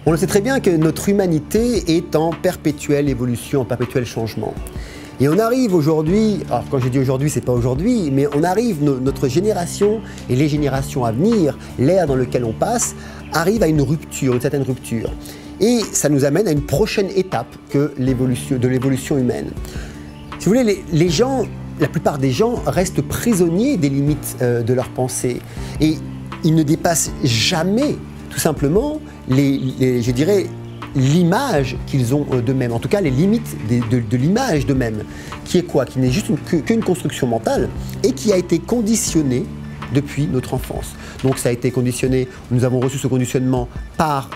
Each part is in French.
On le sait très bien que notre humanité est en perpétuelle évolution, en perpétuel changement. Et on arrive aujourd'hui, alors quand je dis aujourd'hui, c'est pas aujourd'hui, mais on arrive, notre génération et les générations à venir, l'ère dans laquelle on passe, arrive à une rupture, une certaine rupture. Et ça nous amène à une prochaine étape de l'évolution humaine. Si vous voulez, les gens, la plupart des gens restent prisonniers des limites de leur pensée. Et ils ne dépassent jamais, tout simplement, je dirais, l'image qu'ils ont d'eux-mêmes, en tout cas les limites de l'image d'eux-mêmes, qui est quoi? Qui n'est juste qu'une construction mentale et qui a été conditionnée depuis notre enfance. Donc ça a été conditionné, nous avons reçu ce conditionnement par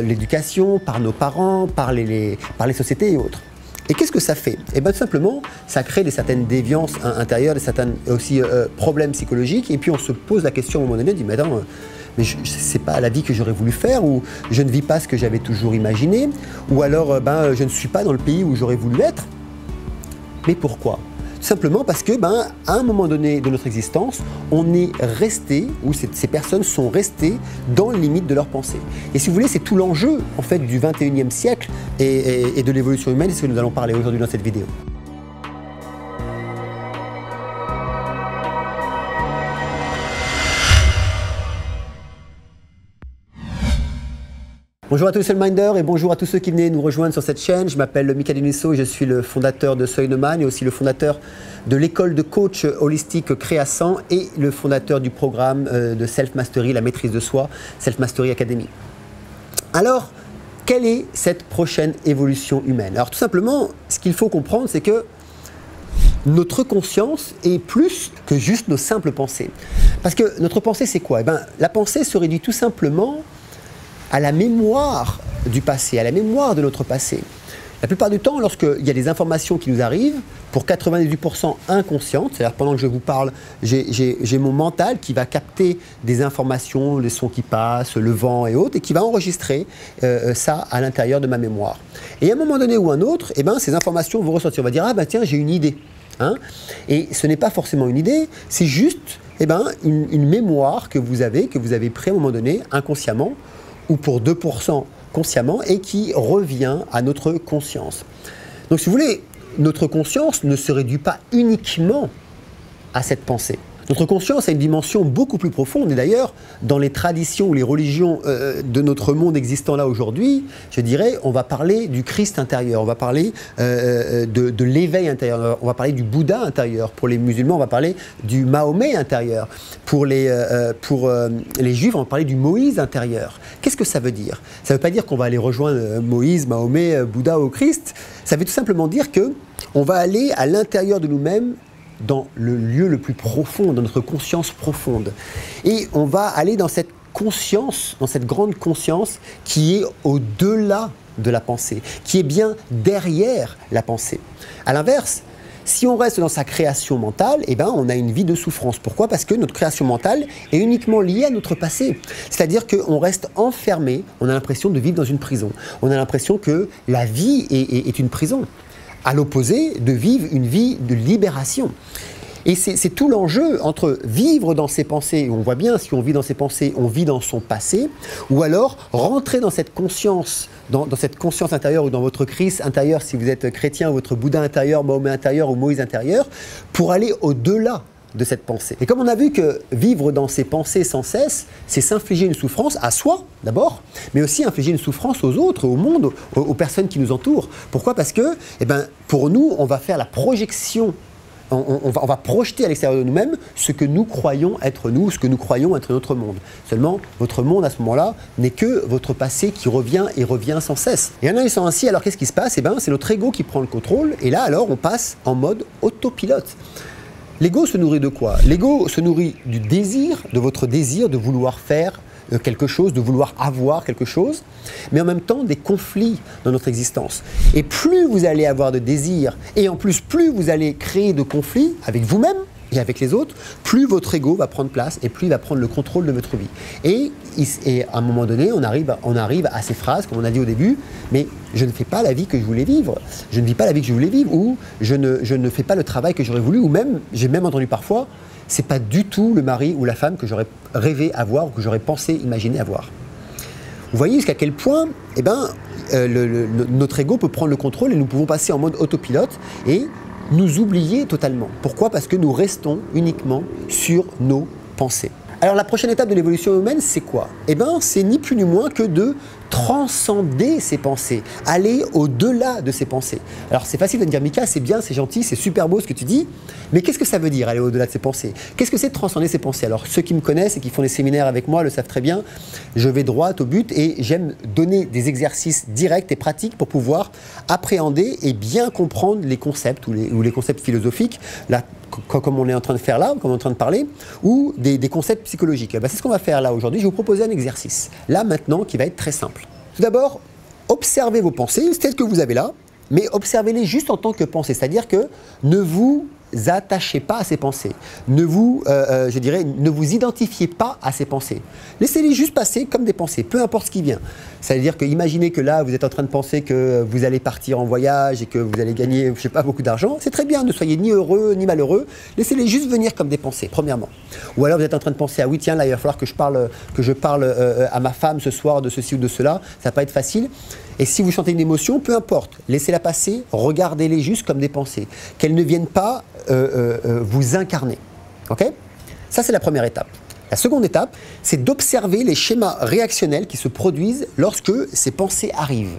l'éducation, par nos parents, par les sociétés et autres. Et qu'est-ce que ça fait? Eh bien tout simplement, ça crée certaines déviances intérieures, certains aussi problèmes psychologiques, et puis on se pose la question à un moment donné, on dit mais attends, mais c'est pas la vie que j'aurais voulu faire, ou je ne vis pas ce que j'avais toujours imaginé, ou alors je ne suis pas dans le pays où j'aurais voulu être. Mais pourquoi? Tout simplement parce que à un moment donné de notre existence, on est resté, ou ces personnes sont restées dans les limites de leur pensée. Et si vous voulez, c'est tout l'enjeu en fait du 21e siècle et de l'évolution humaine, c'est ce que nous allons parler aujourd'hui dans cette vidéo. Bonjour à tous les Soulminders et bonjour à tous ceux qui venaient nous rejoindre sur cette chaîne. Je m'appelle Michael Deniso et je suis le fondateur de Soy Nomade et aussi le fondateur de l'école de coach holistique Créascent et le fondateur du programme de Self Mastery, la maîtrise de soi, Self Mastery Academy. Alors, quelle est cette prochaine évolution humaine? Alors tout simplement, ce qu'il faut comprendre, c'est que notre conscience est plus que juste nos simples pensées. Parce que notre pensée, c'est quoi? La pensée se réduit tout simplement à la mémoire du passé, à la mémoire de notre passé. La plupart du temps, lorsqu'il y a des informations qui nous arrivent, pour 98% inconscientes, c'est-à-dire pendant que je vous parle, j'ai mon mental qui va capter des informations, les sons qui passent, le vent et autres, et qui va enregistrer ça à l'intérieur de ma mémoire. Et à un moment donné ou un autre, ces informations vont ressortir. On va dire, ah tiens, j'ai une idée. Et ce n'est pas forcément une idée, c'est juste une mémoire que vous avez pris à un moment donné, inconsciemment, ou pour 2% consciemment, et qui revient à notre conscience. Donc si vous voulez, notre conscience ne se réduit pas uniquement à cette pensée. Notre conscience a une dimension beaucoup plus profonde, et d'ailleurs, dans les traditions ou les religions de notre monde existant là aujourd'hui, je dirais, on va parler du Christ intérieur, on va parler de l'éveil intérieur, on va parler du Bouddha intérieur. Pour les musulmans, on va parler du Mahomet intérieur. Pour les Juifs, on va parler du Moïse intérieur. Qu'est-ce que ça veut dire? Ça ne veut pas dire qu'on va aller rejoindre Moïse, Mahomet, Bouddha ou Christ. Ça veut tout simplement dire qu'on va aller à l'intérieur de nous-mêmes, dans le lieu le plus profond, dans notre conscience profonde. Et on va aller dans cette conscience, dans cette grande conscience qui est au-delà de la pensée, qui est bien derrière la pensée. À l'inverse, si on reste dans sa création mentale, on a une vie de souffrance. Pourquoi? Parce que notre création mentale est uniquement liée à notre passé. C'est-à-dire qu'on reste enfermé, on a l'impression de vivre dans une prison. On a l'impression que la vie est une prison. À l'opposé de vivre une vie de libération. Et c'est tout l'enjeu entre vivre dans ses pensées, on voit bien si on vit dans ses pensées, on vit dans son passé, ou alors rentrer dans cette conscience, dans cette conscience intérieure ou dans votre Christ intérieur, si vous êtes chrétien, votre Bouddha intérieur, Mahomet intérieur ou Moïse intérieur, pour aller au-delà de cette pensée. Et comme on a vu que vivre dans ses pensées sans cesse, c'est s'infliger une souffrance à soi d'abord, mais aussi infliger une souffrance aux autres, au monde, aux personnes qui nous entourent. Pourquoi? Parce que pour nous, on va faire la projection, on va projeter à l'extérieur de nous-mêmes ce que nous croyons être nous, ce que nous croyons être notre monde. Seulement, votre monde à ce moment-là n'est que votre passé qui revient et revient sans cesse. Et en agissant ainsi, alors qu'est-ce qui se passe? C'est notre ego qui prend le contrôle, et là alors on passe en mode autopilote. L'ego se nourrit de quoi? L'ego se nourrit du désir, de votre désir de vouloir faire quelque chose, de vouloir avoir quelque chose, mais en même temps des conflits dans notre existence. Et plus vous allez avoir de désirs, et en plus vous allez créer de conflits avec vous-même et avec les autres, plus votre ego va prendre place et plus il va prendre le contrôle de votre vie. Et à un moment donné, on arrive à ces phrases, comme on a dit au début, mais je ne fais pas la vie que je voulais vivre, je ne vis pas la vie que je voulais vivre, ou je ne fais pas le travail que j'aurais voulu, ou même, j'ai même entendu parfois, c'est pas du tout le mari ou la femme que j'aurais rêvé avoir ou que j'aurais pensé imaginer avoir. Vous Vous voyez jusqu'à quel point notre ego peut prendre le contrôle et nous pouvons passer en mode autopilote et nous oublier totalement. Pourquoi? Parce que nous restons uniquement sur nos pensées. Alors la prochaine étape de l'évolution humaine, c'est quoi? C'est ni plus ni moins que de transcender ses pensées, aller au-delà de ses pensées. Alors c'est facile de me dire, Mika, c'est bien, c'est gentil, c'est super beau ce que tu dis, mais qu'est-ce que ça veut dire aller au-delà de ses pensées? Qu'est-ce que c'est de transcender ses pensées? Alors ceux qui me connaissent et qui font des séminaires avec moi le savent très bien, je vais droit au but et j'aime donner des exercices directs et pratiques pour pouvoir appréhender et bien comprendre les concepts ou les concepts philosophiques, là, comme on est en train de faire là, comme on est en train de parler, ou des concepts psychologiques. C'est ce qu'on va faire là aujourd'hui. Je vais vous proposer un exercice, là maintenant, qui va être très simple. Tout d'abord, observez vos pensées, c'est ce que vous avez là, mais observez-les juste en tant que pensées, c'est-à-dire que ne vous attachez pas à ces pensées, ne vous identifiez pas à ces pensées. Laissez-les juste passer comme des pensées, peu importe ce qui vient. C'est-à-dire que imaginez que là, vous êtes en train de penser que vous allez partir en voyage et que vous allez gagner, je sais pas, beaucoup d'argent. C'est très bien, ne soyez ni heureux ni malheureux. Laissez-les juste venir comme des pensées, premièrement. Ou alors vous êtes en train de penser, ah oui, tiens, là, il va falloir que je parle à ma femme ce soir de ceci ou de cela. Ça va pas être facile. Et si vous sentez une émotion, peu importe, laissez-la passer, regardez-les juste comme des pensées. Qu'elles ne viennent pas vous incarner. Ok? Ça, c'est la première étape. La seconde étape, c'est d'observer les schémas réactionnels qui se produisent lorsque ces pensées arrivent.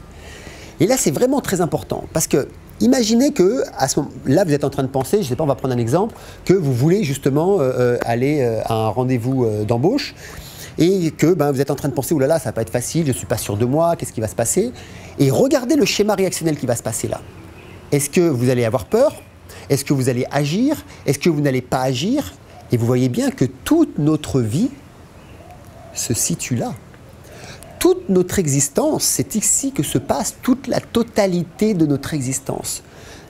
Et là, c'est vraiment très important parce que imaginez que à ce moment là, vous êtes en train de penser, je ne sais pas, on va prendre un exemple, que vous voulez justement aller à un rendez-vous d'embauche et que vous êtes en train de penser, oulala, ça va pas être facile, je ne suis pas sûr de moi, qu'est-ce qui va se passer? Et regardez le schéma réactionnel qui va se passer là. Est-ce que vous allez avoir peur? Est-ce que vous allez agir? Est-ce que vous n'allez pas agir? Et vous voyez bien que toute notre vie se situe là. Toute notre existence, c'est ici que se passe toute la totalité de notre existence.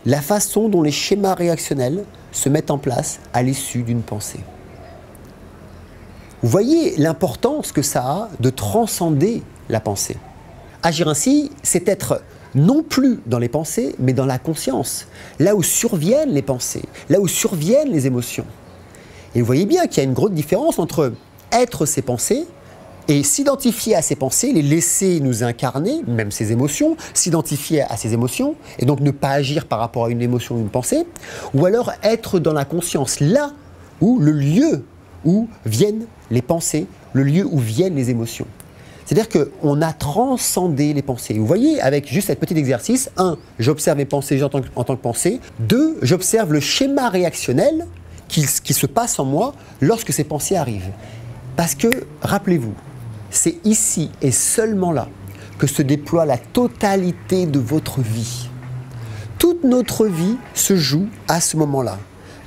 La façon dont les schémas réactionnels se mettent en place à l'issue d'une pensée. Vous voyez l'importance que ça a de transcender la pensée. Agir ainsi, c'est être non plus dans les pensées, mais dans la conscience. Là où surviennent les pensées, là où surviennent les émotions. Et vous voyez bien qu'il y a une grosse différence entre être ces pensées et s'identifier à ces pensées, les laisser nous incarner, même ces émotions, s'identifier à ces émotions, et donc ne pas agir par rapport à une émotion ou une pensée, ou alors être dans la conscience, là où le lieu où viennent les pensées, le lieu où viennent les émotions. C'est-à-dire qu'on a transcendé les pensées. Vous voyez, avec juste cet petit exercice, 1, j'observe mes pensées en tant que pensée, 2, j'observe le schéma réactionnel qui se passe en moi lorsque ces pensées arrivent. Parce que, rappelez-vous, c'est ici et seulement là que se déploie la totalité de votre vie. Toute notre vie se joue à ce moment-là,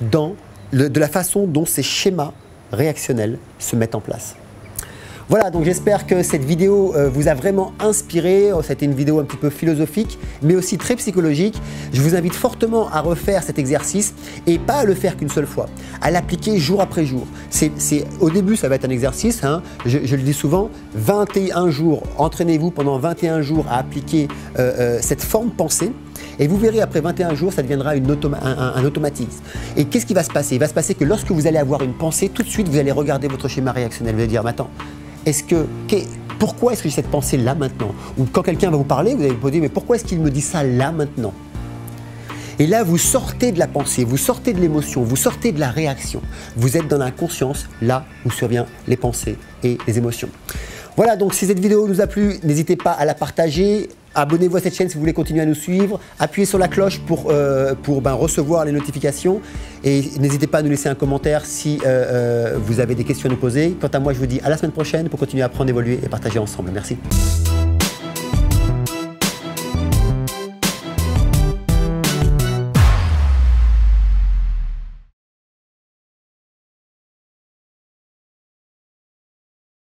de la façon dont ces schémas réactionnels se mettent en place. Voilà, donc j'espère que cette vidéo vous a vraiment inspiré. C'était une vidéo un petit peu philosophique, mais aussi très psychologique. Je vous invite fortement à refaire cet exercice et pas à le faire qu'une seule fois, à l'appliquer jour après jour. Au début, ça va être un exercice, hein, je le dis souvent, 21 jours, entraînez-vous pendant 21 jours à appliquer cette forme pensée. Et vous verrez, après 21 jours, ça deviendra un automatisme. Et qu'est-ce qui va se passer? Il va se passer que lorsque vous allez avoir une pensée, tout de suite, vous allez regarder votre schéma réactionnel. Vous allez dire, mais attends, pourquoi est-ce que j'ai cette pensée là maintenant? Ou quand quelqu'un va vous parler, vous allez vous dire, mais pourquoi est-ce qu'il me dit ça là maintenant? Et là, vous sortez de la pensée, vous sortez de l'émotion, vous sortez de la réaction. Vous êtes dans la conscience, là où surviennent les pensées et les émotions. Voilà, donc si cette vidéo vous a plu, n'hésitez pas à la partager. Abonnez-vous à cette chaîne si vous voulez continuer à nous suivre. Appuyez sur la cloche pour recevoir les notifications. Et n'hésitez pas à nous laisser un commentaire si vous avez des questions à nous poser. Quant à moi, je vous dis à la semaine prochaine pour continuer à apprendre, évoluer et partager ensemble. Merci.